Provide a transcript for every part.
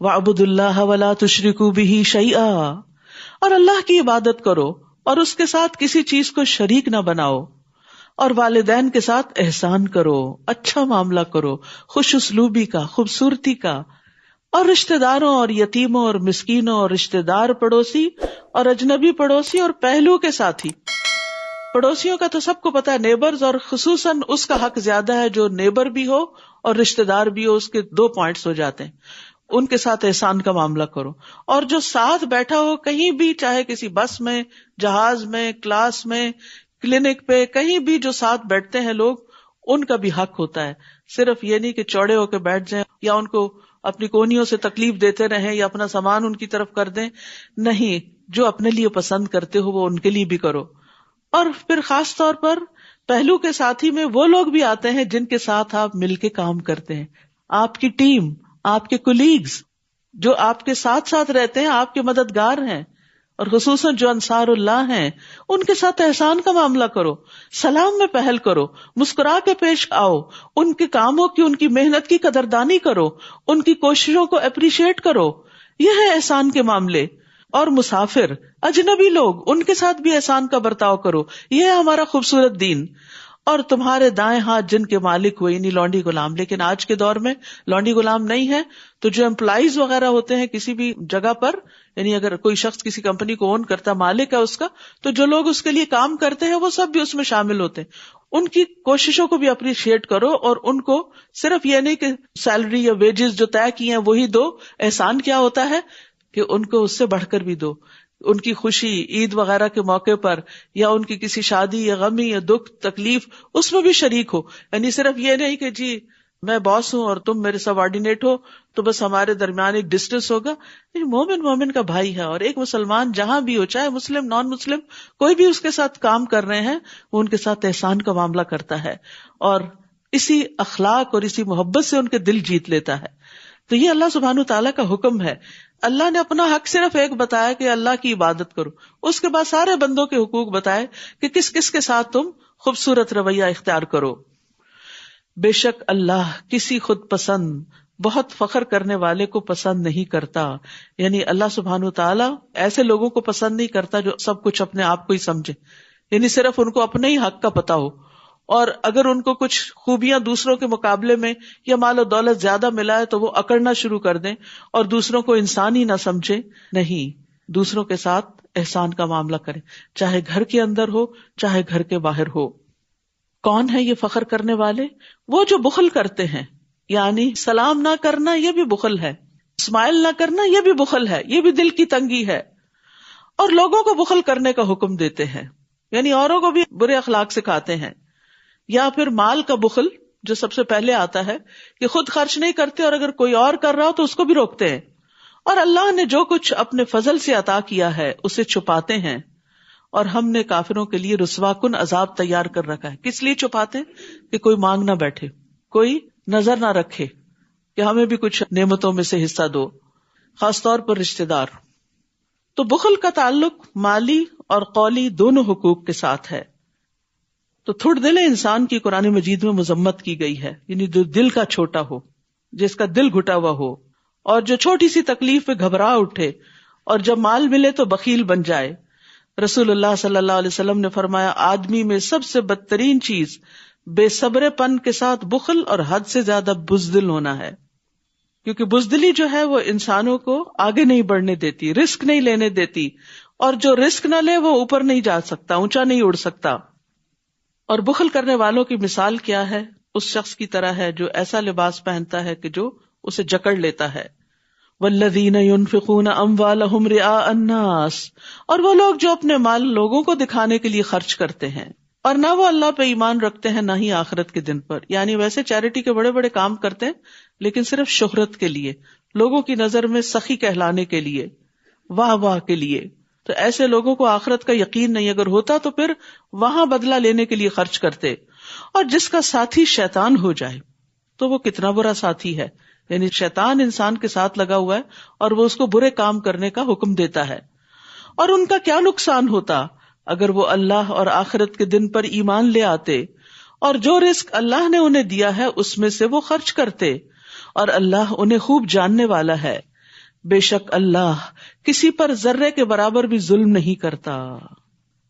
وَاعْبُدُوا اللَّهَ وَلَا تُشْرِكُوا بِهِ شَيْئًا، اور اللہ کی عبادت کرو اور اس کے ساتھ کسی چیز کو شریک نہ بناؤ، اور والدین کے ساتھ احسان کرو، اچھا معاملہ کرو، خوش اسلوبی کا، خوبصورتی کا، اور رشتہ داروں اور یتیموں اور مسکینوں اور رشتہ دار پڑوسی اور اجنبی پڑوسی اور پہلو کے ساتھی۔ پڑوسیوں کا تو سب کو پتا ہے، نیبرز، اور خصوصاً اس کا حق زیادہ ہے جو نیبر بھی ہو اور رشتہ دار بھی ہو، اس کے 2 پوائنٹس ہو جاتے ہیں۔ ان کے ساتھ احسان کا معاملہ کرو، اور جو ساتھ بیٹھا ہو کہیں بھی، چاہے کسی بس میں، جہاز میں، کلاس میں، کلینک پہ، کہیں بھی جو ساتھ بیٹھتے ہیں لوگ، ان کا بھی حق ہوتا ہے۔ صرف یہ نہیں کہ چوڑے ہو کے بیٹھ جائیں یا ان کو اپنی کونیوں سے تکلیف دیتے رہیں یا اپنا سامان ان کی طرف کر دیں، نہیں، جو اپنے لیے پسند کرتے ہو وہ ان کے لیے بھی کرو۔ اور پھر خاص طور پر پہلو کے ساتھی میں وہ لوگ بھی آتے ہیں جن کے ساتھ آپ مل کے کام کرتے ہیں، آپ کی ٹیم، آپ کے کولیگز جو آپ کے ساتھ ساتھ رہتے ہیں، آپ کے مددگار ہیں، اور خصوصاً جو انصار اللہ ہیں، ان کے ساتھ احسان کا معاملہ کرو، سلام میں پہل کرو، مسکرا کے پیش آؤ، ان کے کاموں کی، ان کی محنت کی قدردانی کرو، ان کی کوششوں کو اپریشیٹ کرو، یہ ہے احسان کے معاملے۔ اور مسافر، اجنبی لوگ، ان کے ساتھ بھی احسان کا برتاؤ کرو، یہ ہے ہمارا خوبصورت دین۔ اور تمہارے دائیں ہاتھ جن کے مالک ہوئے، یعنی لونڈی غلام، لیکن آج کے دور میں لونڈی غلام نہیں ہے، تو جو امپلائیز وغیرہ ہوتے ہیں کسی بھی جگہ پر، یعنی اگر کوئی شخص کسی کمپنی کو اون کرتا، مالک ہے اس کا، تو جو لوگ اس کے لیے کام کرتے ہیں وہ سب بھی اس میں شامل ہوتے ہیں۔ ان کی کوششوں کو بھی اپریشیٹ کرو، اور ان کو صرف یہ نہیں کہ سیلری یا ویجز جو طے کی ہیں وہی دو۔ احسان کیا ہوتا ہے کہ ان کو اس سے بڑھ کر بھی دو، ان کی خوشی، عید وغیرہ کے موقع پر، یا ان کی کسی شادی یا غمی یا دکھ تکلیف، اس میں بھی شریک ہو۔ یعنی صرف یہ نہیں کہ جی میں باس ہوں اور تم میرے سب آرڈینیٹ ہو تو بس ہمارے درمیان ایک ڈسٹینس ہوگا۔ مومن مومن کا بھائی ہے، اور ایک مسلمان جہاں بھی ہو، چاہے مسلم نان مسلم کوئی بھی اس کے ساتھ کام کر رہے ہیں، وہ ان کے ساتھ احسان کا معاملہ کرتا ہے، اور اسی اخلاق اور اسی محبت سے ان کے دل جیت لیتا ہے۔ تو یہ اللہ سبحانہ تعالیٰ کا حکم ہے۔ اللہ نے اپنا حق صرف ایک بتایا کہ اللہ کی عبادت کرو، اس کے بعد سارے بندوں کے حقوق بتائے کہ کس کس کے ساتھ تم خوبصورت رویہ اختیار کرو۔ بے شک اللہ کسی خود پسند، بہت فخر کرنے والے کو پسند نہیں کرتا، یعنی اللہ سبحانہ تعالیٰ ایسے لوگوں کو پسند نہیں کرتا جو سب کچھ اپنے آپ کو ہی سمجھے، یعنی صرف ان کو اپنے ہی حق کا پتا ہو، اور اگر ان کو کچھ خوبیاں دوسروں کے مقابلے میں یا مال و دولت زیادہ ملا ہے تو وہ اکڑنا شروع کر دیں اور دوسروں کو انسان ہی نہ سمجھے۔ نہیں، دوسروں کے ساتھ احسان کا معاملہ کریں، چاہے گھر کے اندر ہو چاہے گھر کے باہر ہو۔ کون ہے یہ فخر کرنے والے؟ وہ جو بخل کرتے ہیں، یعنی سلام نہ کرنا یہ بھی بخل ہے، اسمائل نہ کرنا یہ بھی بخل ہے، یہ بھی دل کی تنگی ہے، اور لوگوں کو بخل کرنے کا حکم دیتے ہیں، یعنی اوروں کو بھی برے اخلاق سکھاتے ہیں۔ یا پھر مال کا بخل جو سب سے پہلے آتا ہے کہ خود خرچ نہیں کرتے، اور اگر کوئی اور کر رہا ہو تو اس کو بھی روکتے ہیں، اور اللہ نے جو کچھ اپنے فضل سے عطا کیا ہے اسے چھپاتے ہیں، اور ہم نے کافروں کے لیے رسوا کن عذاب تیار کر رکھا ہے۔ کس لیے چھپاتے ہیں؟ کہ کوئی مانگ نہ بیٹھے، کوئی نظر نہ رکھے کہ ہمیں بھی کچھ نعمتوں میں سے حصہ دو، خاص طور پر رشتہ دار۔ تو بخل کا تعلق مالی اور قولی دونوں حقوق کے ساتھ ہے۔ تو تھوڑ دل انسان کی قرآن مجید میں مذمت کی گئی ہے، یعنی جو دل کا چھوٹا ہو، جس کا دل گھٹا ہوا ہو، اور جو چھوٹی سی تکلیف پہ گھبرا اٹھے، اور جب مال ملے تو بخیل بن جائے۔ رسول اللہ صلی اللہ علیہ وسلم نے فرمایا، آدمی میں سب سے بدترین چیز بے صبر پن کے ساتھ بخل اور حد سے زیادہ بزدل ہونا ہے، کیونکہ بزدلی جو ہے وہ انسانوں کو آگے نہیں بڑھنے دیتی، رسک نہیں لینے دیتی، اور جو رسک نہ لے وہ اوپر نہیں جا سکتا، اونچا نہیں اڑ سکتا۔ اور بخل کرنے والوں کی مثال کیا ہے؟ اس شخص کی طرح ہے جو ایسا لباس پہنتا ہے کہ جو اسے جکڑ لیتا ہے۔ والذین ينفقون اموالهم رئاء الناس، اور وہ لوگ جو اپنے مال لوگوں کو دکھانے کے لیے خرچ کرتے ہیں، اور نہ وہ اللہ پہ ایمان رکھتے ہیں نہ ہی آخرت کے دن پر، یعنی ویسے چیریٹی کے بڑے بڑے کام کرتے ہیں لیکن صرف شہرت کے لیے، لوگوں کی نظر میں سخی کہلانے کے لیے، واہ واہ کے لیے۔ تو ایسے لوگوں کو آخرت کا یقین نہیں، اگر ہوتا تو پھر وہاں بدلہ لینے کے لیے خرچ کرتے۔ اور جس کا ساتھی شیطان ہو جائے تو وہ کتنا برا ساتھی ہے، یعنی شیطان انسان کے ساتھ لگا ہوا ہے اور وہ اس کو برے کام کرنے کا حکم دیتا ہے۔ اور ان کا کیا نقصان ہوتا اگر وہ اللہ اور آخرت کے دن پر ایمان لے آتے، اور جو رزق اللہ نے انہیں دیا ہے اس میں سے وہ خرچ کرتے، اور اللہ انہیں خوب جاننے والا ہے۔ بے شک اللہ کسی پر ذرے کے برابر بھی ظلم نہیں کرتا،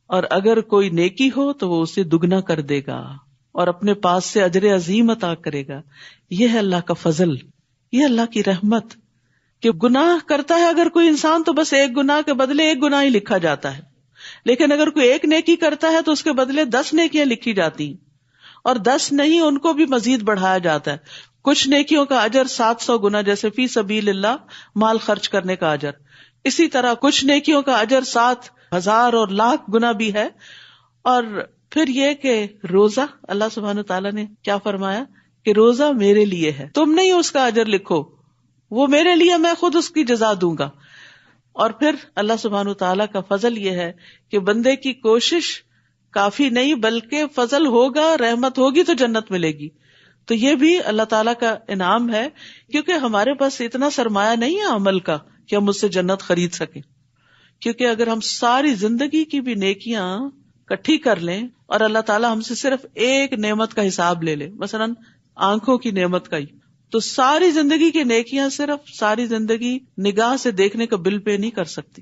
اور اگر کوئی نیکی ہو تو وہ اسے دگنا کر دے گا اور اپنے پاس سے اجر عظیم عطا کرے گا۔ یہ ہے اللہ کا فضل، یہ اللہ کی رحمت کہ گناہ کرتا ہے اگر کوئی انسان تو بس ایک گناہ کے بدلے ایک گناہ ہی لکھا جاتا ہے، لیکن اگر کوئی ایک نیکی کرتا ہے تو اس کے بدلے 10 نیکیاں لکھی جاتی ہیں، اور 10 نہیں، ان کو بھی مزید بڑھایا جاتا ہے۔ کچھ نیکیوں کا اجر 700 گنا، جیسے فی سبیل اللہ مال خرچ کرنے کا اجر، اسی طرح کچھ نیکیوں کا اجر 7,000 اور لاکھ گنا بھی ہے۔ اور پھر یہ کہ روزہ، اللہ سبحانہ تعالیٰ نے کیا فرمایا کہ روزہ میرے لیے ہے، تم نہیں اس کا اجر لکھو، وہ میرے لیے، میں خود اس کی جزا دوں گا۔ اور پھر اللہ سبحانہ تعالیٰ کا فضل یہ ہے کہ بندے کی کوشش کافی نہیں، بلکہ فضل ہوگا، رحمت ہوگی تو جنت ملے گی۔ تو یہ بھی اللہ تعالیٰ کا انعام ہے، کیونکہ ہمارے پاس اتنا سرمایہ نہیں ہے عمل کا کہ ہم اس سے جنت خرید سکیں۔ کیونکہ اگر ہم ساری زندگی کی بھی نیکیاں کٹھی کر لیں اور اللہ تعالیٰ ہم سے صرف ایک نعمت کا حساب لے لے، مثلا آنکھوں کی نعمت کا ہی، تو ساری زندگی کی نیکیاں صرف ساری زندگی نگاہ سے دیکھنے کا بل پے نہیں کر سکتی۔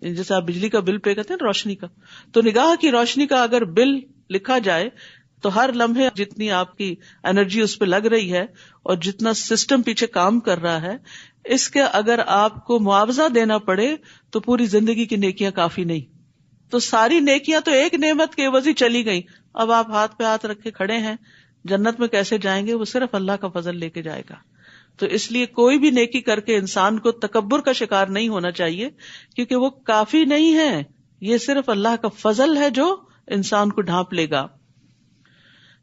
جیسے آپ بجلی کا بل پے کرتے ہیں، روشنی کا، تو نگاہ کی روشنی کا اگر بل لکھا جائے تو ہر لمحے جتنی آپ کی انرجی اس پہ لگ رہی ہے اور جتنا سسٹم پیچھے کام کر رہا ہے، اس کے اگر آپ کو معاوضہ دینا پڑے تو پوری زندگی کی نیکیاں کافی نہیں۔ تو ساری نیکیاں تو ایک نعمت کے عوض ہی چلی گئیں، اب آپ ہاتھ پہ ہاتھ رکھے کھڑے ہیں، جنت میں کیسے جائیں گے؟ وہ صرف اللہ کا فضل لے کے جائے گا۔ تو اس لیے کوئی بھی نیکی کر کے انسان کو تکبر کا شکار نہیں ہونا چاہیے، کیونکہ وہ کافی نہیں ہے، یہ صرف اللہ کا فضل ہے جو انسان کو ڈھانپ لے گا۔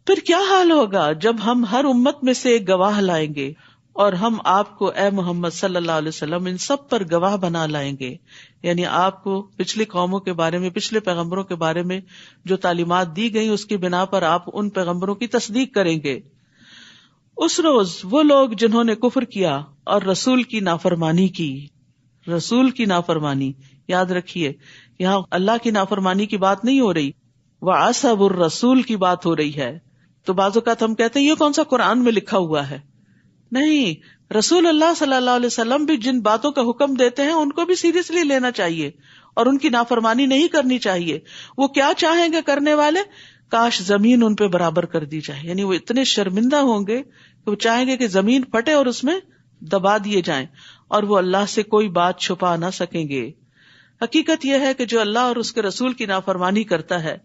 پھر کیا حال ہوگا جب ہم ہر امت میں سے ایک گواہ لائیں گے اور ہم آپ کو اے محمد صلی اللہ علیہ وسلم ان سب پر گواہ بنا لائیں گے، یعنی آپ کو پچھلی قوموں کے بارے میں، پچھلے پیغمبروں کے بارے میں جو تعلیمات دی گئی اس کی بنا پر آپ ان پیغمبروں کی تصدیق کریں گے۔ اس روز وہ لوگ جنہوں نے کفر کیا اور رسول کی نافرمانی کی، رسول کی نافرمانی، یاد رکھیے یہاں اللہ کی نافرمانی کی بات نہیں ہو رہی، وَعَصَبُوا الرَّسُولِ کی بات ہو رہی ہے۔ تو بعض اوقات ہم کہتے ہیں یہ کون سا قرآن میں لکھا ہوا ہے؟ نہیں، رسول اللہ صلی اللہ علیہ وسلم بھی جن باتوں کا حکم دیتے ہیں ان کو بھی سیریسلی لینا چاہیے اور ان کی نافرمانی نہیں کرنی چاہیے۔ وہ کیا چاہیں گے کرنے والے؟ کاش زمین ان پہ برابر کر دی جائے، یعنی وہ اتنے شرمندہ ہوں گے کہ وہ چاہیں گے کہ زمین پھٹے اور اس میں دبا دیے جائیں، اور وہ اللہ سے کوئی بات چھپا نہ سکیں گے۔ حقیقت یہ ہے کہ جو اللہ اور اس کے رسول کی نافرمانی کرتا ہے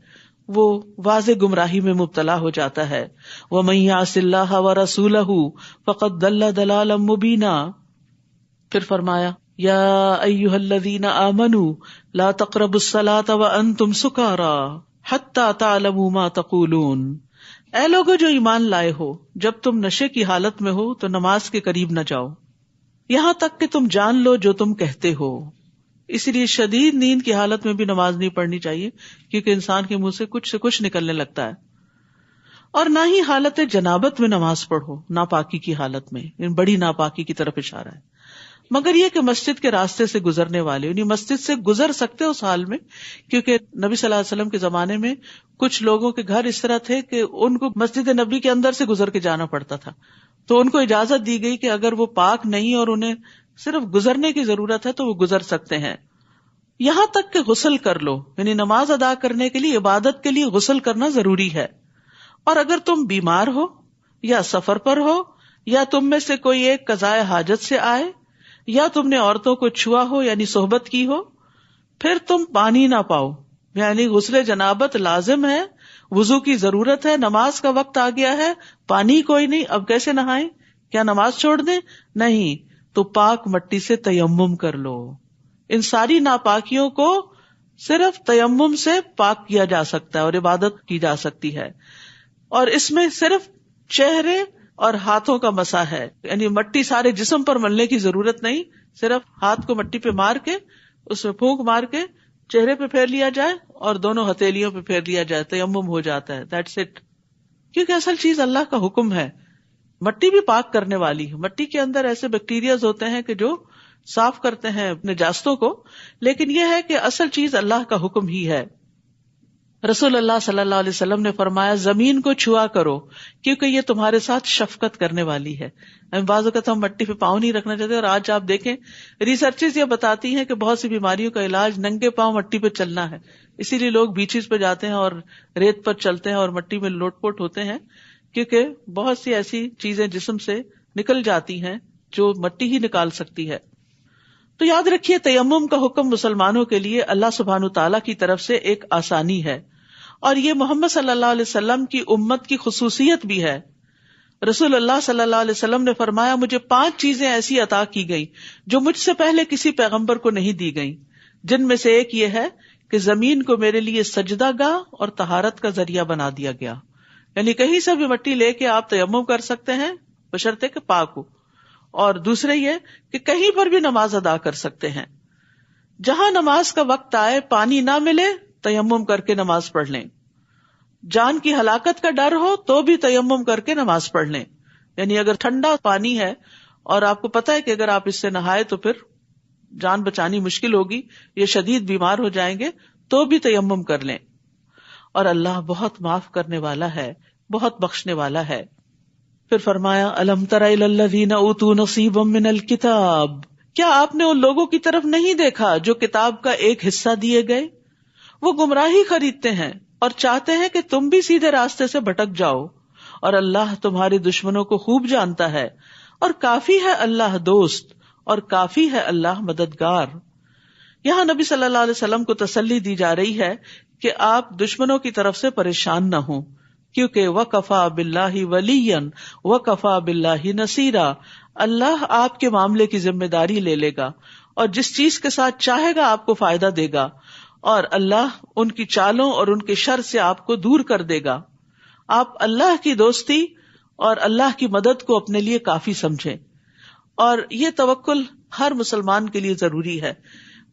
وہ واضح گمراہی میں مبتلا ہو جاتا ہے۔ وَمَن يَعْصِ اللَّهَ وَرَسُولَهُ فَقَدْ ضَلَّ ضَلَالًا مُبِينًا۔ پھر فرمایا یا ایھا الذین آمنوا لا تقربوا الصلاۃ وانتم سکارى حتی تعلموا ما تقولون۔ اے لوگو جو ایمان لائے ہو، جب تم نشے کی حالت میں ہو تو نماز کے قریب نہ جاؤ یہاں تک کہ تم جان لو جو تم کہتے ہو۔ اسی لیے شدید نیند کی حالت میں بھی نماز نہیں پڑھنی چاہیے، کیونکہ انسان کے منہ سے کچھ نکلنے لگتا ہے۔ اور نہ ہی حالت جنابت میں نماز پڑھو، ناپاکی کی حالت میں، بڑی ناپاکی کی طرف اشارہ ہے، مگر یہ کہ مسجد کے راستے سے گزرنے والے، یعنی مسجد سے گزر سکتے اس حال میں، کیونکہ نبی صلی اللہ علیہ وسلم کے زمانے میں کچھ لوگوں کے گھر اس طرح تھے کہ ان کو مسجد نبی کے اندر سے گزر کے جانا پڑتا تھا، تو ان کو اجازت دی گئی کہ اگر وہ پاک نہیں اور انہیں صرف گزرنے کی ضرورت ہے تو وہ گزر سکتے ہیں۔ یہاں تک کہ غسل کر لو، یعنی نماز ادا کرنے کے لیے، عبادت کے لیے غسل کرنا ضروری ہے۔ اور اگر تم بیمار ہو یا سفر پر ہو یا تم میں سے کوئی ایک قضائے حاجت سے آئے یا تم نے عورتوں کو چھوا ہو یعنی صحبت کی ہو، پھر تم پانی نہ پاؤ، یعنی غسل جنابت لازم ہے، وضو کی ضرورت ہے، نماز کا وقت آ گیا ہے، پانی کوئی نہیں، اب کیسے نہائیں؟ کیا نماز چھوڑ دیں؟ نہیں، تو پاک مٹی سے تیمم کر لو۔ ان ساری ناپاکیوں کو صرف تیمم سے پاک کیا جا سکتا ہے اور عبادت کی جا سکتی ہے، اور اس میں صرف چہرے اور ہاتھوں کا مسح ہے، یعنی مٹی سارے جسم پر ملنے کی ضرورت نہیں، صرف ہاتھ کو مٹی پہ مار کے، اس میں پھونک مار کے چہرے پہ پھیر لیا جائے اور دونوں ہتھیلیوں پہ پھیر لیا جائے، تیمم ہو جاتا ہے، دیٹس اٹ۔ کیونکہ اصل چیز اللہ کا حکم ہے، مٹی بھی پاک کرنے والی ہے، مٹی کے اندر ایسے بیکٹیریاز ہوتے ہیں کہ جو صاف کرتے ہیں نجاستوں کو، لیکن یہ ہے کہ اصل چیز اللہ کا حکم ہی ہے۔ رسول اللہ صلی اللہ علیہ وسلم نے فرمایا زمین کو چھوا کرو کیونکہ یہ تمہارے ساتھ شفقت کرنے والی ہے. بعض اوقات ہم مٹی پہ پاؤں نہیں رکھنا چاہتے، اور آج آپ دیکھیں ریسرچز یہ بتاتی ہیں کہ بہت سی بیماریوں کا علاج ننگے پاؤں مٹی پہ چلنا ہے. اسی لیے لوگ بیچز پہ جاتے ہیں اور ریت پر چلتے ہیں اور مٹی میں لوٹ پوٹ ہوتے ہیں، کیونکہ بہت سی ایسی چیزیں جسم سے نکل جاتی ہیں جو مٹی ہی نکال سکتی ہے. تو یاد رکھیے تیمم کا حکم مسلمانوں کے لیے اللہ سبحانہ تعالیٰ کی طرف سے ایک آسانی ہے، اور یہ محمد صلی اللہ علیہ وسلم کی امت کی خصوصیت بھی ہے. رسول اللہ صلی اللہ علیہ وسلم نے فرمایا مجھے 5 چیزیں ایسی عطا کی گئی جو مجھ سے پہلے کسی پیغمبر کو نہیں دی گئی، جن میں سے ایک یہ ہے کہ زمین کو میرے لیے سجدہ گاہ اور طہارت کا ذریعہ بنا دیا گیا. یعنی کہیں سے بھی مٹی لے کے آپ تیمم کر سکتے ہیں بشرطے کہ پاک ہو. اور دوسرے یہ کہ کہیں پر بھی نماز ادا کر سکتے ہیں. جہاں نماز کا وقت آئے پانی نہ ملے تیمم کر کے نماز پڑھ لیں. جان کی ہلاکت کا ڈر ہو تو بھی تیمم کر کے نماز پڑھ لیں. یعنی اگر ٹھنڈا پانی ہے اور آپ کو پتا ہے کہ اگر آپ اس سے نہائے تو پھر جان بچانی مشکل ہوگی، یہ شدید بیمار ہو جائیں گے، تو بھی تیمم کر لیں. اور اللہ بہت معاف کرنے والا ہے، بہت بخشنے والا ہے. پھر فرمایا الم تر الی الذین اوتوا نصیبا من الکتاب، کیا آپ نے ان لوگوں کی طرف نہیں دیکھا جو کتاب کا ایک حصہ دیے گئے؟ وہ گمراہی خریدتے ہیں اور چاہتے ہیں کہ تم بھی سیدھے راستے سے بھٹک جاؤ، اور اللہ تمہارے دشمنوں کو خوب جانتا ہے، اور کافی ہے اللہ دوست اور کافی ہے اللہ مددگار. یہاں نبی صلی اللہ علیہ وسلم کو تسلی دی جا رہی ہے کہ آپ دشمنوں کی طرف سے پریشان نہ ہوں، کیونکہ وَكَفَى بِاللَّهِ وَلِيًّا وَكَفَى بِاللَّهِ نَصِيرًا، اللہ آپ کے معاملے کی ذمہ داری لے لے گا، اور جس چیز کے ساتھ چاہے گا آپ کو فائدہ دے گا، اور اللہ ان کی چالوں اور ان کے شر سے آپ کو دور کر دے گا. آپ اللہ کی دوستی اور اللہ کی مدد کو اپنے لیے کافی سمجھیں، اور یہ توکل ہر مسلمان کے لیے ضروری ہے.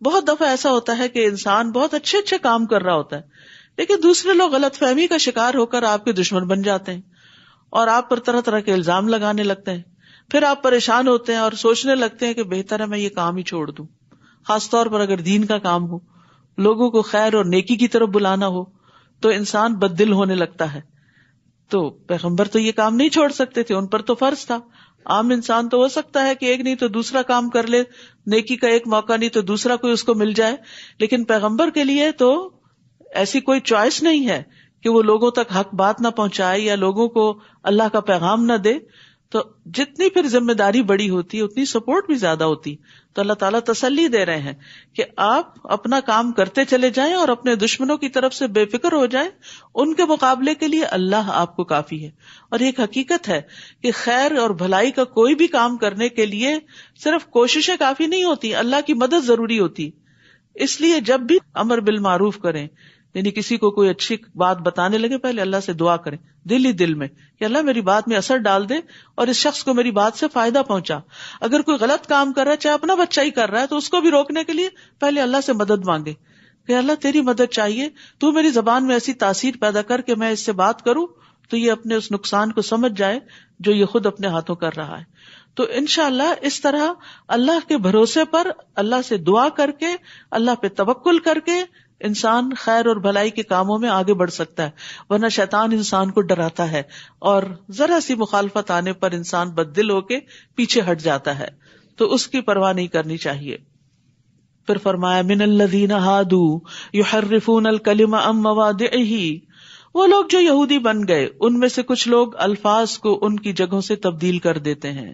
بہت دفعہ ایسا ہوتا ہے کہ انسان بہت اچھے اچھے کام کر رہا ہوتا ہے، لیکن دوسرے لوگ غلط فہمی کا شکار ہو کر آپ کے دشمن بن جاتے ہیں اور آپ پر طرح طرح کے الزام لگانے لگتے ہیں. پھر آپ پریشان ہوتے ہیں اور سوچنے لگتے ہیں کہ بہتر ہے میں یہ کام ہی چھوڑ دوں. خاص طور پر اگر دین کا کام ہو، لوگوں کو خیر اور نیکی کی طرف بلانا ہو، تو انسان بد دل ہونے لگتا ہے. تو پیغمبر تو یہ کام نہیں چھوڑ سکتے تھے، ان پر تو فرض تھا. عام انسان تو ہو سکتا ہے کہ ایک نہیں تو دوسرا کام کر لے، نیکی کا ایک موقع نہیں تو دوسرا کوئی اس کو مل جائے، لیکن پیغمبر کے لیے تو ایسی کوئی چوائس نہیں ہے کہ وہ لوگوں تک حق بات نہ پہنچائے یا لوگوں کو اللہ کا پیغام نہ دے. تو جتنی پھر ذمہ داری بڑی ہوتی ہے اتنی سپورٹ بھی زیادہ ہوتی. تو اللہ تعالیٰ تسلی دے رہے ہیں کہ آپ اپنا کام کرتے چلے جائیں اور اپنے دشمنوں کی طرف سے بے فکر ہو جائیں. ان کے مقابلے کے لیے اللہ آپ کو کافی ہے. اور ایک حقیقت ہے کہ خیر اور بھلائی کا کوئی بھی کام کرنے کے لیے صرف کوششیں کافی نہیں ہوتی، اللہ کی مدد ضروری ہوتی. اس لیے جب بھی امر بالمعروف کریں، یعنی کسی کو کوئی اچھی بات بتانے لگے، پہلے اللہ سے دعا کریں دل ہی دل میں کہ اللہ میری بات میں اثر ڈال دے اور اس شخص کو میری بات سے فائدہ پہنچا. اگر کوئی غلط کام کر رہا ہے، چاہے اپنا بچہ ہی کر رہا ہے، تو اس کو بھی روکنے کے لیے پہلے اللہ سے مدد مانگے کہ اللہ تیری مدد چاہیے، تو میری زبان میں ایسی تاثیر پیدا کر کہ میں اس سے بات کروں تو یہ اپنے اس نقصان کو سمجھ جائے جو یہ خود اپنے ہاتھوں کر رہا ہے. تو انشاءاللہ اس طرح اللہ کے بھروسے پر، اللہ سے دعا کر کے، اللہ پہ توکل کر کے انسان خیر اور بھلائی کے کاموں میں آگے بڑھ سکتا ہے. ورنہ شیطان انسان کو ڈراتا ہے اور ذرا سی مخالفت آنے پر انسان بددل ہو کے پیچھے ہٹ جاتا ہے، تو اس کی پرواہ نہیں کرنی چاہیے. پھر فرمایا من الذین ہادوا یحرفون الکلم عن مواضعہ، وہ لوگ جو یہودی بن گئے ان میں سے کچھ لوگ الفاظ کو ان کی جگہوں سے تبدیل کر دیتے ہیں،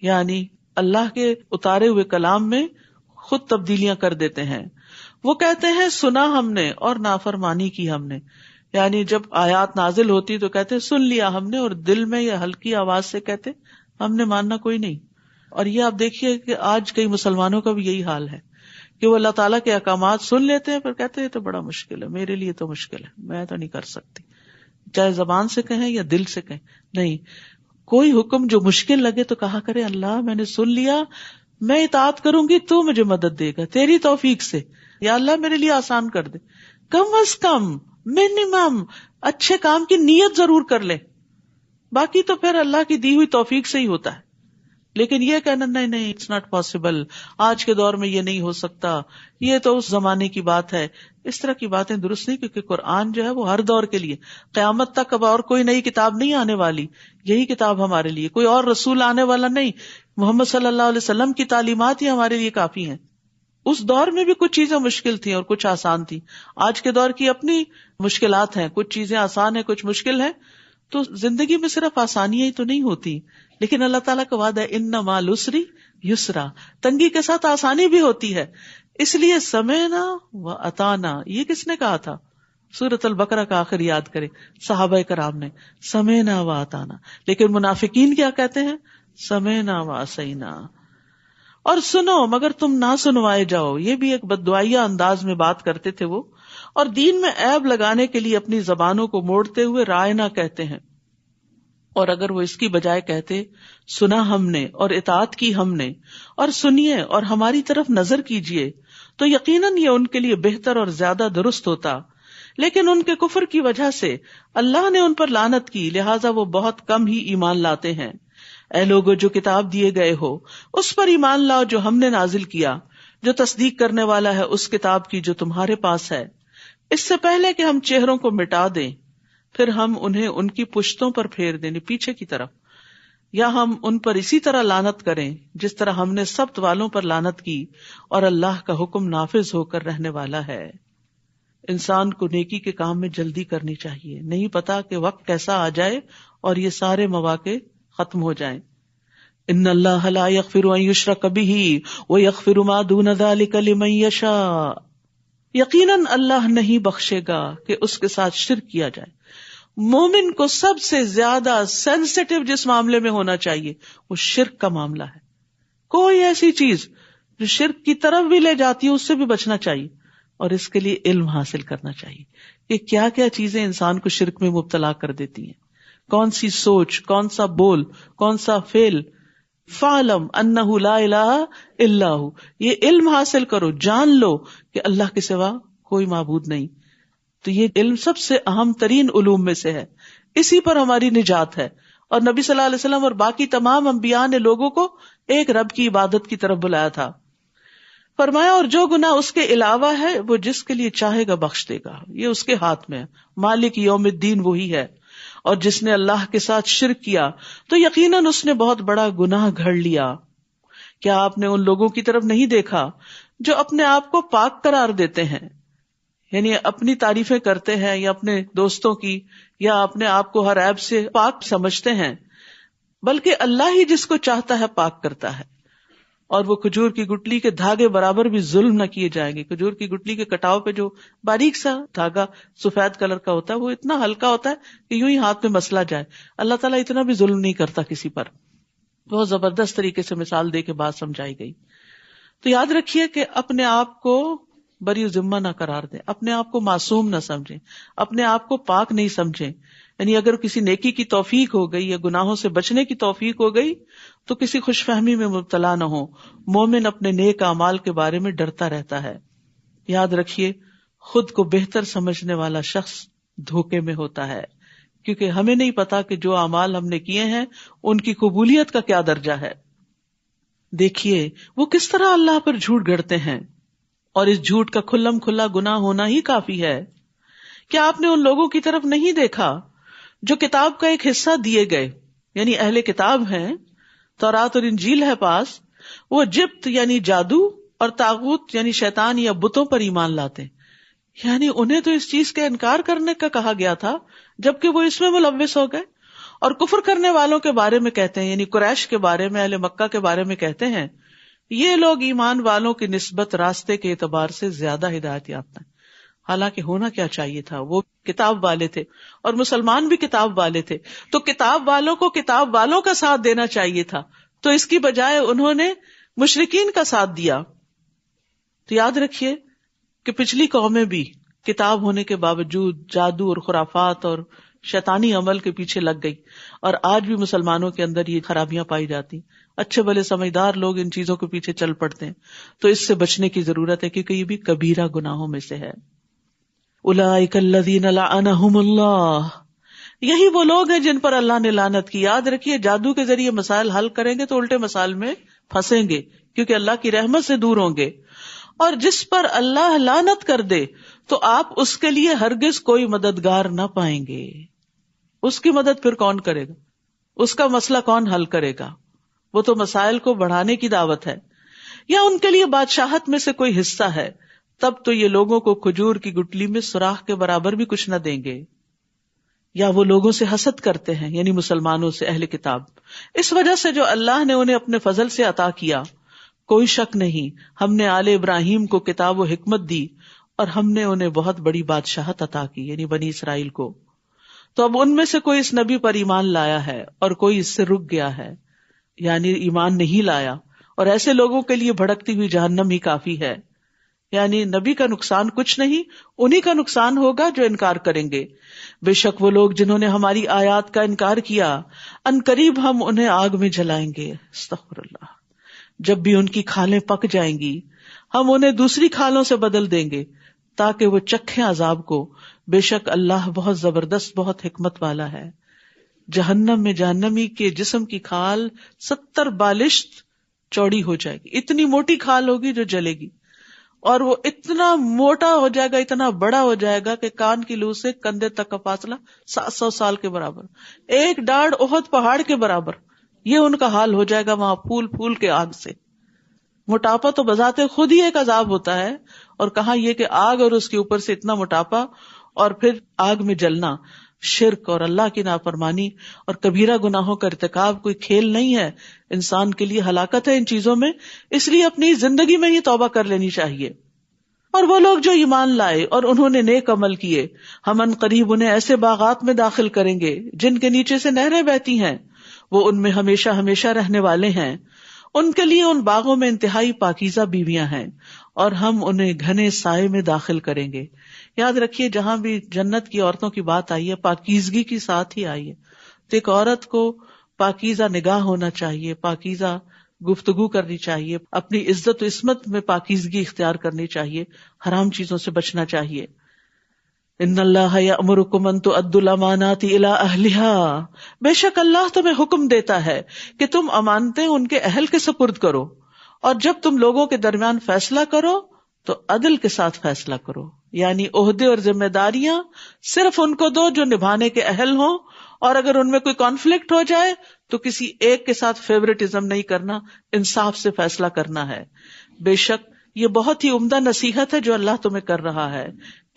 یعنی اللہ کے اتارے ہوئے کلام میں خود تبدیلیاں کر دیتے ہیں. وہ کہتے ہیں سنا ہم نے اور نافرمانی کی ہم نے، یعنی جب آیات نازل ہوتی تو کہتے سن لیا ہم نے، اور دل میں یا ہلکی آواز سے کہتے ہم نے ماننا کوئی نہیں. اور یہ آپ دیکھیے کہ آج کئی مسلمانوں کا بھی یہی حال ہے کہ وہ اللہ تعالیٰ کے احکامات سن لیتے ہیں پھر کہتے ہیں یہ تو بڑا مشکل ہے، میرے لیے تو مشکل ہے، میں تو نہیں کر سکتی. چاہے زبان سے کہیں یا دل سے کہیں، نہیں، کوئی حکم جو مشکل لگے تو کہا کرے اللہ میں نے سن لیا، میں اطاعت کروں گی، تو مجھے مدد دے گا تیری توفیق سے، یا اللہ میرے لیے آسان کر دے. کم از کم منیمم اچھے کام کی نیت ضرور کر لے، باقی تو پھر اللہ کی دی ہوئی توفیق سے ہی ہوتا ہے. لیکن یہ کہنا نہیں اٹس ناٹ پاسبل، آج کے دور میں یہ نہیں ہو سکتا، یہ تو اس زمانے کی بات ہے، اس طرح کی باتیں درست نہیں، کیونکہ قرآن جو ہے وہ ہر دور کے لیے، قیامت تک اب اور کوئی نئی کتاب نہیں آنے والی، یہی کتاب ہمارے لیے، کوئی اور رسول آنے والا نہیں، محمد صلی اللہ علیہ وسلم کی تعلیمات ہی ہمارے لیے کافی ہیں. اس دور میں بھی کچھ چیزیں مشکل تھیں اور کچھ آسان تھیں، آج کے دور کی اپنی مشکلات ہیں، کچھ چیزیں آسان ہیں کچھ مشکل ہیں. تو زندگی میں صرف آسانیاں ہی تو نہیں ہوتی، لیکن اللہ تعالیٰ کا وعدہ ہے ان مع العسر یسرا، تنگی کے ساتھ آسانی بھی ہوتی ہے. اس لیے سمعنا و اطعنا، یہ کس نے کہا تھا؟ سورۃ البقرہ کا آخر یاد کرے، صحابہ کرام نے سمعنا و اطعنا. لیکن منافقین کیا کہتے ہیں؟ سمعنا و عصینا. اور سنو مگر تم نہ سنوائے جاؤ، یہ بھی ایک بددعائیہ انداز میں بات کرتے تھے وہ، اور دین میں عیب لگانے کے لیے اپنی زبانوں کو موڑتے ہوئے رائے نہ کہتے ہیں. اور اگر وہ اس کی بجائے کہتے سنا ہم نے اور اطاعت کی ہم نے، اور سنیے اور ہماری طرف نظر کیجیے، تو یقیناً یہ ان کے لیے بہتر اور زیادہ درست ہوتا. لیکن ان کے کفر کی وجہ سے اللہ نے ان پر لعنت کی، لہٰذا وہ بہت کم ہی ایمان لاتے ہیں. اے لوگو جو کتاب دیے گئے ہو اس پر ایمان لاؤ جو ہم نے نازل کیا، جو تصدیق کرنے والا ہے اس کتاب کی جو تمہارے پاس ہے، اس سے پہلے کہ ہم چہروں کو مٹا دیں پھر ہم انہیں ان کی پشتوں پر پھیر دیں، پیچھے کی طرف، یا ہم ان پر اسی طرح لعنت کریں جس طرح ہم نے سبت والوں پر لعنت کی، اور اللہ کا حکم نافذ ہو کر رہنے والا ہے. انسان کو نیکی کے کام میں جلدی کرنی چاہیے، نہیں پتا کہ وقت کیسا آ جائے اور یہ سارے مواقع ختم ہو جائیں. ان اللہ لا یغفر ان یشرک بہ ویغفر ما دون ذلک لمن یشاء، یقیناً اللہ نہیں بخشے گا کہ اس کے ساتھ شرک کیا جائے. مومن کو سب سے زیادہ سینسٹیو جس معاملے میں ہونا چاہیے وہ شرک کا معاملہ ہے. کوئی ایسی چیز جو شرک کی طرف بھی لے جاتی ہے اس سے بھی بچنا چاہیے، اور اس کے لیے علم حاصل کرنا چاہیے کہ کیا کیا چیزیں انسان کو شرک میں مبتلا کر دیتی ہیں، کون سی سوچ، کون سا بول، کون سا فعل. فَاعْلَمْ أَنَّهُ لَا إِلَٰهَ إِلَّا هُوَ، یہ علم حاصل کرو، جان لو کہ اللہ کے سوا کوئی معبود نہیں. تو یہ علم سب سے اہم ترین علوم میں سے ہے، اسی پر ہماری نجات ہے. اور نبی صلی اللہ علیہ وسلم اور باقی تمام انبیاء نے لوگوں کو ایک رب کی عبادت کی طرف بلایا تھا. فرمایا اور جو گناہ اس کے علاوہ ہے وہ جس کے لیے چاہے گا بخش دے گا، یہ اس کے ہاتھ میں ہے. مالک یوم الدین وہی ہے. اور جس نے اللہ کے ساتھ شرک کیا تو یقیناً اس نے بہت بڑا گناہ گھڑ لیا. کیا آپ نے ان لوگوں کی طرف نہیں دیکھا جو اپنے آپ کو پاک قرار دیتے ہیں، یعنی اپنی تعریفیں کرتے ہیں یا اپنے دوستوں کی، یا اپنے آپ کو ہر عیب سے پاک سمجھتے ہیں، بلکہ اللہ ہی جس کو چاہتا ہے پاک کرتا ہے. اور وہ کھجور کی گٹلی کے دھاگے برابر بھی ظلم نہ کیے جائیں گے. کھجور کی گٹلی کے کٹاؤ پہ جو باریک سا دھاگا سفید کلر کا ہوتا ہے وہ اتنا ہلکا ہوتا ہے کہ یوں ہی ہاتھ میں مسلا جائے. اللہ تعالیٰ اتنا بھی ظلم نہیں کرتا کسی پر. بہت زبردست طریقے سے مثال دے کے بات سمجھائی گئی. تو یاد رکھیے کہ اپنے آپ کو بری ذمہ نہ قرار دیں، اپنے آپ کو معصوم نہ سمجھیں، اپنے آپ کو پاک نہیں سمجھیں. یعنی اگر کسی نیکی کی توفیق ہو گئی یا گناہوں سے بچنے کی توفیق ہو گئی تو کسی خوش فہمی میں مبتلا نہ ہو. مومن اپنے نیک اعمال کے بارے میں ڈرتا رہتا ہے. یاد رکھیے خود کو بہتر سمجھنے والا شخص دھوکے میں ہوتا ہے، کیونکہ ہمیں نہیں پتا کہ جو اعمال ہم نے کیے ہیں ان کی قبولیت کا کیا درجہ ہے. دیکھیے وہ کس طرح اللہ پر جھوٹ گڑتے ہیں، اور اس جھوٹ کا کھلم کھلا گناہ ہونا ہی کافی ہے. کیا آپ نے ان لوگوں کی طرف نہیں دیکھا جو کتاب کا ایک حصہ دیے گئے، یعنی اہل کتاب ہیں، تورات اور انجیل ہے پاس، وہ جبت یعنی جادو اور طاغوت یعنی شیطان یا بتوں پر ایمان لاتے. یعنی انہیں تو اس چیز کا انکار کرنے کا کہا گیا تھا جبکہ وہ اس میں ملوث ہو گئے. اور کفر کرنے والوں کے بارے میں کہتے ہیں، یعنی قریش کے بارے میں، اہل مکہ کے بارے میں کہتے ہیں یہ لوگ ایمان والوں کی نسبت راستے کے اعتبار سے زیادہ ہدایت یافتہ ہیں. حالانکہ ہونا کیا چاہیے تھا، وہ کتاب والے تھے اور مسلمان بھی کتاب والے تھے، تو کتاب والوں کو کتاب والوں کا ساتھ دینا چاہیے تھا. تو اس کی بجائے انہوں نے مشرکین کا ساتھ دیا. تو یاد رکھیے کہ پچھلی قومیں بھی کتاب ہونے کے باوجود جادو اور خرافات اور شیطانی عمل کے پیچھے لگ گئی، اور آج بھی مسلمانوں کے اندر یہ خرابیاں پائی جاتی. اچھے بھلے سمجھدار لوگ ان چیزوں کے پیچھے چل پڑتے ہیں. تو اس سے بچنے کی ضرورت ہے کیونکہ یہ بھی کبیرہ گناہوں میں سے ہے. اولئک الذین لعنہم اللہ، یہی وہ لوگ ہیں جن پر اللہ نے لعنت کی. یاد رکھیے جادو کے ذریعے مسائل حل کریں گے تو الٹے مسائل میں پھنسیں گے کیونکہ اللہ کی رحمت سے دور ہوں گے. اور جس پر اللہ لعنت کر دے تو آپ اس کے لیے ہرگز کوئی مددگار نہ پائیں گے. اس کی مدد پھر کون کرے گا؟ اس کا مسئلہ کون حل کرے گا؟ وہ تو مسائل کو بڑھانے کی دعوت ہے. یا ان کے لیے بادشاہت میں سے کوئی حصہ ہے تب تو یہ لوگوں کو کھجور کی گٹلی میں سوراخ کے برابر بھی کچھ نہ دیں گے. یا وہ لوگوں سے حسد کرتے ہیں یعنی مسلمانوں سے، اہل کتاب، اس وجہ سے جو اللہ نے انہیں اپنے فضل سے عطا کیا. کوئی شک نہیں ہم نے آل ابراہیم کو کتاب و حکمت دی اور ہم نے انہیں بہت بڑی بادشاہت عطا کی یعنی بنی اسرائیل کو. تو اب ان میں سے کوئی اس نبی پر ایمان لایا ہے اور کوئی اس سے رک گیا ہے یعنی ایمان نہیں لایا، اور ایسے لوگوں کے لیے بھڑکتی ہوئی جہنم ہی کافی ہے. یعنی نبی کا نقصان کچھ نہیں، انہی کا نقصان ہوگا جو انکار کریں گے. بے شک وہ لوگ جنہوں نے ہماری آیات کا انکار کیا ان قریب ہم انہیں آگ میں جلائیں گے. استغفر اللہ. جب بھی ان کی کھالیں پک جائیں گی ہم انہیں دوسری کھالوں سے بدل دیں گے تاکہ وہ چکھیں عذاب کو. بے شک اللہ بہت زبردست، بہت حکمت والا ہے. جہنم میں جہنمی کے جسم کی کھال 70 بالشت چوڑی ہو جائے گی. اتنی موٹی کھال ہوگی جو جلے گی، اور وہ اتنا موٹا ہو جائے گا، اتنا بڑا ہو جائے گا کہ کان کی لو سے کندھے تک کا فاصلہ 700 سال کے برابر، ایک ڈاڑھ احد پہاڑ کے برابر. یہ ان کا حال ہو جائے گا وہاں پھول پھول کے آگ سے. موٹاپا تو بذات خود ہی ایک عذاب ہوتا ہے، اور کہاں یہ کہ آگ اور اس کے اوپر سے اتنا موٹاپا اور پھر آگ میں جلنا. شرک اور اللہ کی نافرمانی اور کبیرہ گناہوں کا ارتکاب کوئی کھیل نہیں ہے، انسان کے لیے ہلاکت ہے ان چیزوں میں. اس لیے اپنی زندگی میں ہی توبہ کر لینی چاہیے. اور وہ لوگ جو ایمان لائے اور انہوں نے نیک عمل کیے ہم ان قریب انہیں ایسے باغات میں داخل کریں گے جن کے نیچے سے نہریں بہتی ہیں، وہ ان میں ہمیشہ ہمیشہ رہنے والے ہیں. ان کے لیے ان باغوں میں انتہائی پاکیزہ بیویاں ہیں اور ہم انہیں گھنے سائے میں داخل کریں گے. یاد رکھیے جہاں بھی جنت کی عورتوں کی بات آئی ہے پاکیزگی کی ساتھ ہی آئی ہے. تو ایک عورت کو پاکیزہ نگاہ ہونا چاہیے، پاکیزہ گفتگو کرنی چاہیے، اپنی عزت و عصمت میں پاکیزگی اختیار کرنی چاہیے، حرام چیزوں سے بچنا چاہیے. ان اللہ یأمرکم ان تؤدوا الامانات الی اہلہا، بے شک اللہ تمہیں حکم دیتا ہے کہ تم امانتیں ان کے اہل کے سپرد کرو، اور جب تم لوگوں کے درمیان فیصلہ کرو تو عدل کے ساتھ فیصلہ کرو. یعنی عہدے اور ذمہ داریاں صرف ان کو دو جو نبھانے کے اہل ہوں، اور اگر ان میں کوئی کانفلکٹ ہو جائے تو کسی ایک کے ساتھ فیورٹزم نہیں کرنا، انصاف سے فیصلہ کرنا ہے. بے شک یہ بہت ہی عمدہ نصیحت ہے جو اللہ تمہیں کر رہا ہے.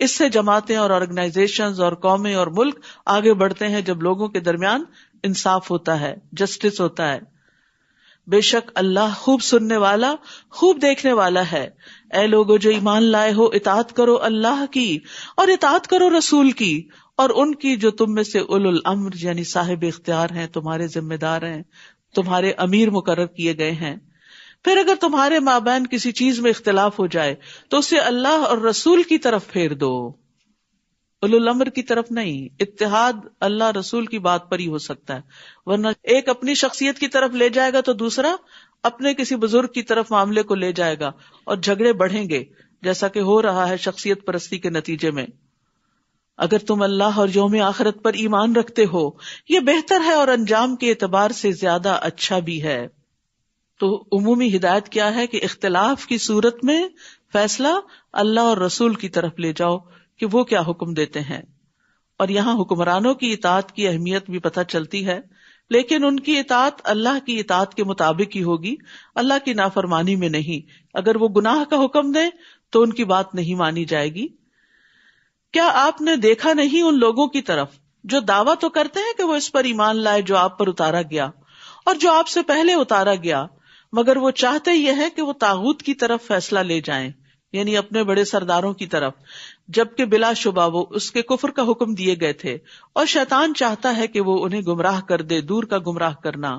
اس سے جماعتیں اور آرگنائزیشنز اور قومیں اور ملک آگے بڑھتے ہیں جب لوگوں کے درمیان انصاف ہوتا ہے، جسٹس ہوتا ہے. بے شک اللہ خوب سننے والا، خوب دیکھنے والا ہے. اے لوگو جو ایمان لائے ہو، اطاعت کرو اللہ کی اور اطاعت کرو رسول کی اور ان کی جو تم میں سے اولو الامر یعنی صاحب اختیار ہیں، تمہارے ذمہ دار ہیں، تمہارے امیر مقرر کیے گئے ہیں. پھر اگر تمہارے مابین کسی چیز میں اختلاف ہو جائے تو اسے اللہ اور رسول کی طرف پھیر دو، اولو الامر کی طرف نہیں. اتحاد اللہ رسول کی بات پر ہی ہو سکتا ہے، ورنہ ایک اپنی شخصیت کی طرف لے جائے گا تو دوسرا اپنے کسی بزرگ کی طرف معاملے کو لے جائے گا اور جھگڑے بڑھیں گے، جیسا کہ ہو رہا ہے شخصیت پرستی کے نتیجے میں. اگر تم اللہ اور یوم آخرت پر ایمان رکھتے ہو یہ بہتر ہے اور انجام کے اعتبار سے زیادہ اچھا بھی ہے. تو عمومی ہدایت کیا ہے کہ اختلاف کی صورت میں فیصلہ اللہ اور رسول کی طرف لے جاؤ کہ وہ کیا حکم دیتے ہیں. اور یہاں حکمرانوں کی اطاعت کی اہمیت بھی پتہ چلتی ہے، لیکن ان کی اطاعت اللہ کی اطاعت کے مطابق ہی ہوگی، اللہ کی نافرمانی میں نہیں. اگر وہ گناہ کا حکم دیں تو ان کی بات نہیں مانی جائے گی. کیا آپ نے دیکھا نہیں ان لوگوں کی طرف جو دعویٰ تو کرتے ہیں کہ وہ اس پر ایمان لائے جو آپ پر اتارا گیا اور جو آپ سے پہلے اتارا گیا، مگر وہ چاہتے یہ ہے کہ وہ طاغوت کی طرف فیصلہ لے جائیں، یعنی اپنے بڑے سرداروں کی طرف، جبکہ بلا شبہ وہ اس کے کفر کا حکم دیے گئے تھے، اور شیطان چاہتا ہے کہ وہ انہیں گمراہ کر دے، دور کا گمراہ کرنا.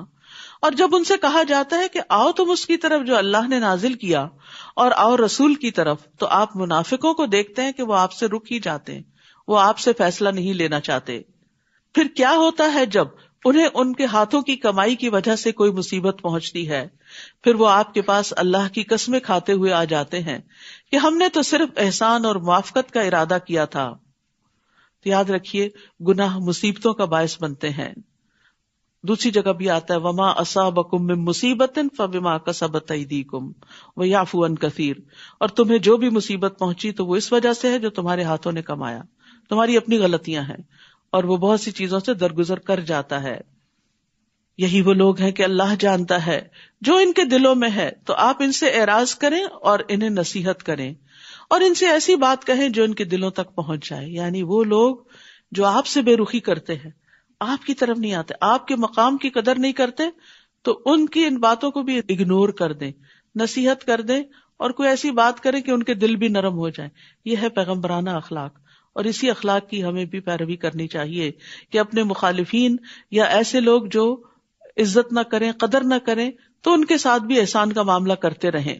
اور جب ان سے کہا جاتا ہے کہ آؤ تم اس کی طرف جو اللہ نے نازل کیا اور آؤ رسول کی طرف، تو آپ منافقوں کو دیکھتے ہیں کہ وہ آپ سے رک ہی جاتے ہیں، وہ آپ سے فیصلہ نہیں لینا چاہتے. پھر کیا ہوتا ہے جب انہیں ان کے ہاتھوں کی کمائی کی وجہ سے کوئی مصیبت پہنچتی ہے، پھر وہ آپ کے پاس اللہ کی قسمیں کھاتے ہوئے آ جاتے ہیں کہ ہم نے تو صرف احسان اور موافقت کا ارادہ کیا تھا. تو یاد رکھیے گناہ مصیبتوں کا باعث بنتے ہیں. دوسری جگہ بھی آتا ہے وما اصابکم من مصیبت فبما کسبت ایدیکم ویعفو عن کثیر، اور تمہیں جو بھی مصیبت پہنچی تو وہ اس وجہ سے ہے جو تمہارے ہاتھوں نے کمایا، تمہاری اپنی غلطیاں ہیں، اور وہ بہت سی چیزوں سے درگزر کر جاتا ہے. یہی وہ لوگ ہیں کہ اللہ جانتا ہے جو ان کے دلوں میں ہے، تو آپ ان سے اعراض کریں اور انہیں نصیحت کریں اور ان سے ایسی بات کہیں جو ان کے دلوں تک پہنچ جائے. یعنی وہ لوگ جو آپ سے بے رخی کرتے ہیں، آپ کی طرف نہیں آتے، آپ کے مقام کی قدر نہیں کرتے، تو ان کی ان باتوں کو بھی اگنور کر دیں، نصیحت کر دیں، اور کوئی ایسی بات کریں کہ ان کے دل بھی نرم ہو جائیں. یہ ہے پیغمبرانہ اخلاق، اور اسی اخلاق کی ہمیں بھی پیروی کرنی چاہیے کہ اپنے مخالفین یا ایسے لوگ جو عزت نہ کریں، قدر نہ کریں، تو ان کے ساتھ بھی احسان کا معاملہ کرتے رہیں.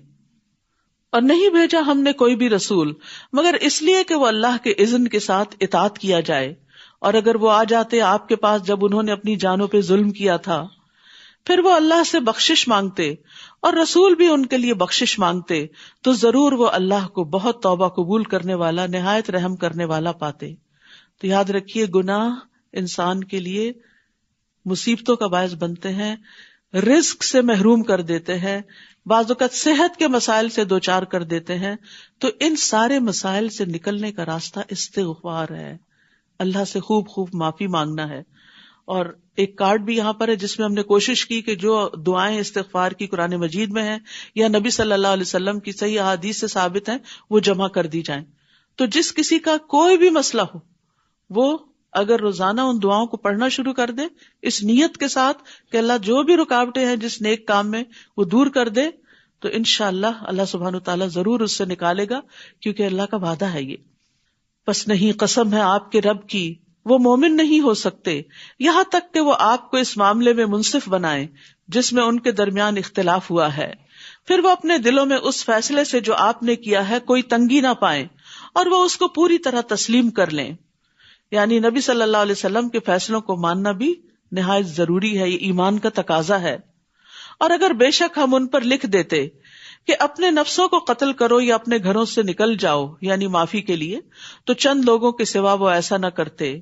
اور نہیں بھیجا ہم نے کوئی بھی رسول مگر اس لیے کہ وہ اللہ کے اذن کے ساتھ اطاعت کیا جائے، اور اگر وہ آ جاتے آپ کے پاس جب انہوں نے اپنی جانوں پہ ظلم کیا تھا، پھر وہ اللہ سے بخشش مانگتے اور رسول بھی ان کے لیے بخشش مانگتے، تو ضرور وہ اللہ کو بہت توبہ قبول کرنے والا، نہایت رحم کرنے والا پاتے. تو یاد رکھیے گناہ انسان کے لیے مصیبتوں کا باعث بنتے ہیں، رزق سے محروم کر دیتے ہیں، بعض اوقات صحت کے مسائل سے دوچار کر دیتے ہیں. تو ان سارے مسائل سے نکلنے کا راستہ استغفار ہے، اللہ سے خوب خوب معافی مانگنا ہے. اور ایک کارڈ بھی یہاں پر ہے جس میں ہم نے کوشش کی کہ جو دعائیں استغفار کی قرآن مجید میں ہیں یا نبی صلی اللہ علیہ وسلم کی صحیح احادیث سے ثابت ہیں وہ جمع کر دی جائیں. تو جس کسی کا کوئی بھی مسئلہ ہو وہ اگر روزانہ ان دعاؤں کو پڑھنا شروع کر دے اس نیت کے ساتھ کہ اللہ جو بھی رکاوٹیں ہیں جس نیک کام میں وہ دور کر دے، تو انشاءاللہ اللہ سبحانہ وتعالیٰ ضرور اس سے نکالے گا، کیونکہ اللہ کا وعدہ ہے یہ. پس نہیں قسم ہے آپ کے رب کی، وہ مومن نہیں ہو سکتے یہاں تک کہ وہ آپ کو اس معاملے میں منصف بنائیں جس میں ان کے درمیان اختلاف ہوا ہے، پھر وہ اپنے دلوں میں اس فیصلے سے جو آپ نے کیا ہے کوئی تنگی نہ پائیں اور وہ اس کو پوری طرح تسلیم کر لیں. یعنی نبی صلی اللہ علیہ وسلم کے فیصلوں کو ماننا بھی نہایت ضروری ہے، یہ ایمان کا تقاضا ہے. اور اگر بے شک ہم ان پر لکھ دیتے کہ اپنے نفسوں کو قتل کرو یا اپنے گھروں سے نکل جاؤ یعنی معافی کے لیے، تو چند لوگوں کے سوا وہ ایسا نہ کرتے،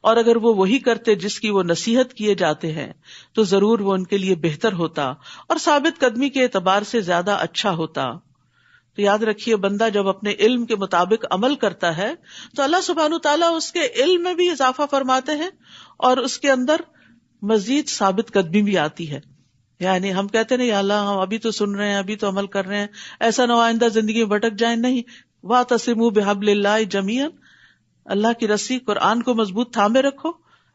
اور اگر وہ وہی کرتے جس کی وہ نصیحت کیے جاتے ہیں تو ضرور وہ ان کے لیے بہتر ہوتا اور ثابت قدمی کے اعتبار سے زیادہ اچھا ہوتا. تو یاد رکھیے بندہ جب اپنے علم کے مطابق عمل کرتا ہے تو اللہ سبحانہ تعالیٰ اس کے علم میں بھی اضافہ فرماتے ہیں اور اس کے اندر مزید ثابت قدمی بھی آتی ہے. یعنی ہم کہتے ہیں یا اللہ ہم ابھی تو سن رہے ہیں، ابھی تو عمل کر رہے ہیں، ایسا نہ ہو آئندہ زندگی میں بھٹک جائیں. نہیں، وَاعْتَصِمُوا بِحَبْلِ اللَّهِ جَمِيعًا، اللہ کی رسی قرآن کو مضبوط تھامے رکھو،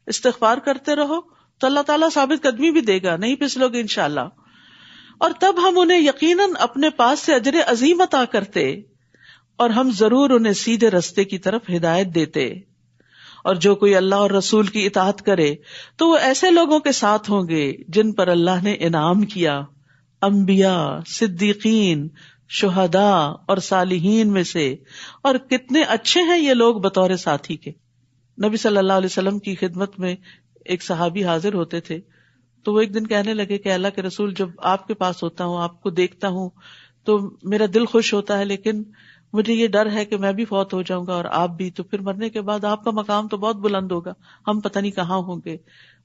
استغفار کرتے رہو تو اللہ تعالیٰ ثابت قدمی بھی دے گا، نہیں پھسلو گے انشاءاللہ. اور تب ہم انہیں یقیناً اپنے پاس سے اجر عظیم عطا کرتے اور ہم ضرور انہیں سیدھے رستے کی طرف ہدایت دیتے. اور جو کوئی اللہ اور رسول کی اطاعت کرے تو وہ ایسے لوگوں کے ساتھ ہوں گے جن پر اللہ نے انعام کیا، انبیاء، صدیقین، شہداء اور صالحین میں سے. اور کتنے اچھے ہیں یہ لوگ بطور ساتھی کے. نبی صلی اللہ علیہ وسلم کی خدمت میں ایک صحابی حاضر ہوتے تھے، تو وہ ایک دن کہنے لگے کہ اللہ کے رسول جب آپ کے پاس ہوتا ہوں، آپ کو دیکھتا ہوں تو میرا دل خوش ہوتا ہے، لیکن مجھے یہ ڈر ہے کہ میں بھی فوت ہو جاؤں گا اور آپ بھی، تو پھر مرنے کے بعد آپ کا مقام تو بہت بلند ہوگا، ہم پتہ نہیں کہاں ہوں گے.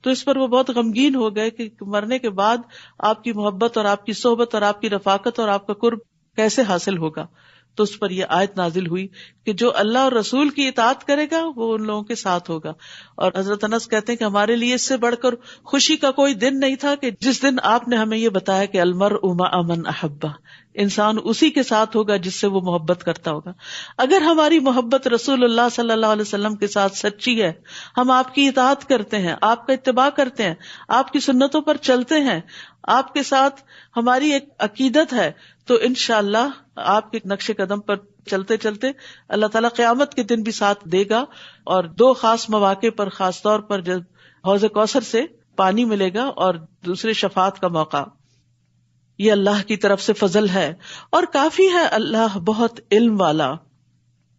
تو اس پر وہ بہت غمگین ہو گئے کہ مرنے کے بعد آپ کی محبت اور آپ کی صحبت اور آپ کی رفاقت اور آپ کا قرب کیسے حاصل ہوگا. تو اس پر یہ آیت نازل ہوئی کہ جو اللہ اور رسول کی اطاعت کرے گا وہ ان لوگوں کے ساتھ ہوگا. اور حضرت انس کہتے ہیں کہ ہمارے لیے اس سے بڑھ کر خوشی کا کوئی دن نہیں تھا کہ جس دن آپ نے ہمیں یہ بتایا کہ المرء مع من احبہ، انسان اسی کے ساتھ ہوگا جس سے وہ محبت کرتا ہوگا. اگر ہماری محبت رسول اللہ صلی اللہ علیہ وسلم کے ساتھ سچی ہے، ہم آپ کی اطاعت کرتے ہیں، آپ کا اتباع کرتے ہیں، آپ کی سنتوں پر چلتے ہیں، آپ کے ساتھ ہماری ایک عقیدت ہے، تو انشاءاللہ آپ کے نقش قدم پر چلتے چلتے اللہ تعالیٰ قیامت کے دن بھی ساتھ دے گا. اور دو خاص مواقع پر، خاص طور پر جب حوض کوثر سے پانی ملے گا اور دوسرے شفاعت کا موقع. یہ اللہ کی طرف سے فضل ہے اور کافی ہے اللہ بہت علم والا.